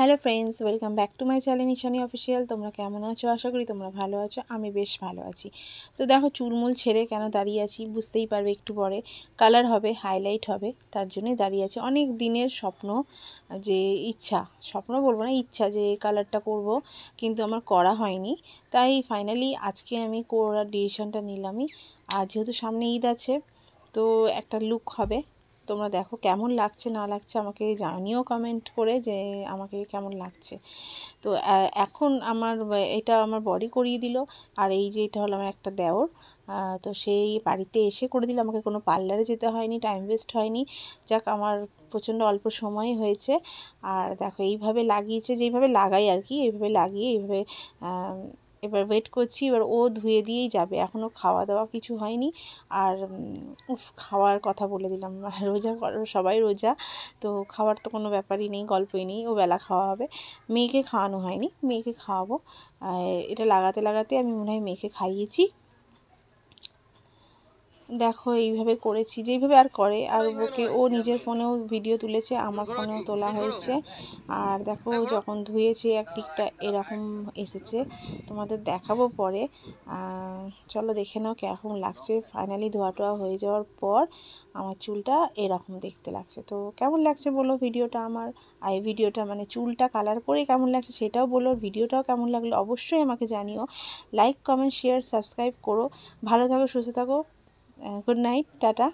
Hello friends, welcome back to my channel Nishani official. তোমরা কেমন আছো? আশা করি তোমরা ভালো আছো। আমি বেশ ভালো আছি। তো দেখো, চুলমুল ছেড়ে কেন দাঁড়িয়ে আছি বুঝতেই পারবে। একটু পরে কালার হবে, হাইলাইট হবে, তার জন্যই দাঁড়িয়ে আছি। অনেক দিনের স্বপ্ন, যে ইচ্ছা, স্বপ্ন বলবো না, ইচ্ছা যে কালারটা করব, কিন্তু আমার করা হয়নি। তাই ফাইনালি আজকে আমি করার ডিসিশনটা নিলামই। আর যেহেতু সামনে ঈদ আছে, তো একটা লুক হবে। তোমরা দেখো কেমন লাগছে না লাগছে, আমাকে জানিও কমেন্ট করে যে আমাকে কেমন লাগছে। তো এখন এটা আমার বডি করিয়ে দিল। আর এই যে এটা হলো আমার একটা দেওর, তো সেই বাড়িতে এসে করে দিল। আমাকে কোনো পার্লারে যেতে হয়নি, টাইম ওয়েস্ট হয়নি। যাক, আমার প্রচণ্ড অল্প সময় হয়েছে। আর দেখো এইভাবে লাগিয়েছে, যেইভাবে লাগাই আর কি, এইভাবে লাগিয়ে এইভাবে এবার ওয়েট করছি। এবার ও ধুয়ে দিয়েই যাবে, এখনও খাওয়া দাওয়া কিছু হয়নি। আর খাওয়ার কথা বলে দিলাম, রোজা সবাই রোজা, তো খাওয়ার তো কোনো ব্যাপারই নেই, গল্পই নেই। ও বেলা খাওয়া হবে। মেয়েকে খাওয়ানো হয়নি, মেয়েকে খাওয়াবো। এটা লাগাতে লাগাতে আমি মনে হয় মেয়েকে খাইয়েছি। দেখো এইভাবে করেছি, যেইভাবে আর করে। আর ওকে, ও নিজের ফোনেও ভিডিও তুলেছে, আমার ফোনেও তোলা হয়েছে। আর দেখো যখন ধুয়েছে একদিকটা এরকম এসেছে, তোমাদের দেখাবো পরে। চলো দেখে নাও কেমন লাগছে। ফাইনালি ধোয়া টোয়া হয়ে যাওয়ার পর আমার চুলটা এরকম দেখতে লাগছে। তো কেমন লাগছে বলো ভিডিওটা আমার। আর এই ভিডিওটা মানে চুলটা কালার করে কেমন লাগছে সেটাও বলো, ভিডিওটাও কেমন লাগলো অবশ্যই আমাকে জানিও। লাইক, কমেন্ট, শেয়ার, সাবস্ক্রাইব করো। ভালো থাকো, সুস্থ থাকো। Good night, tata.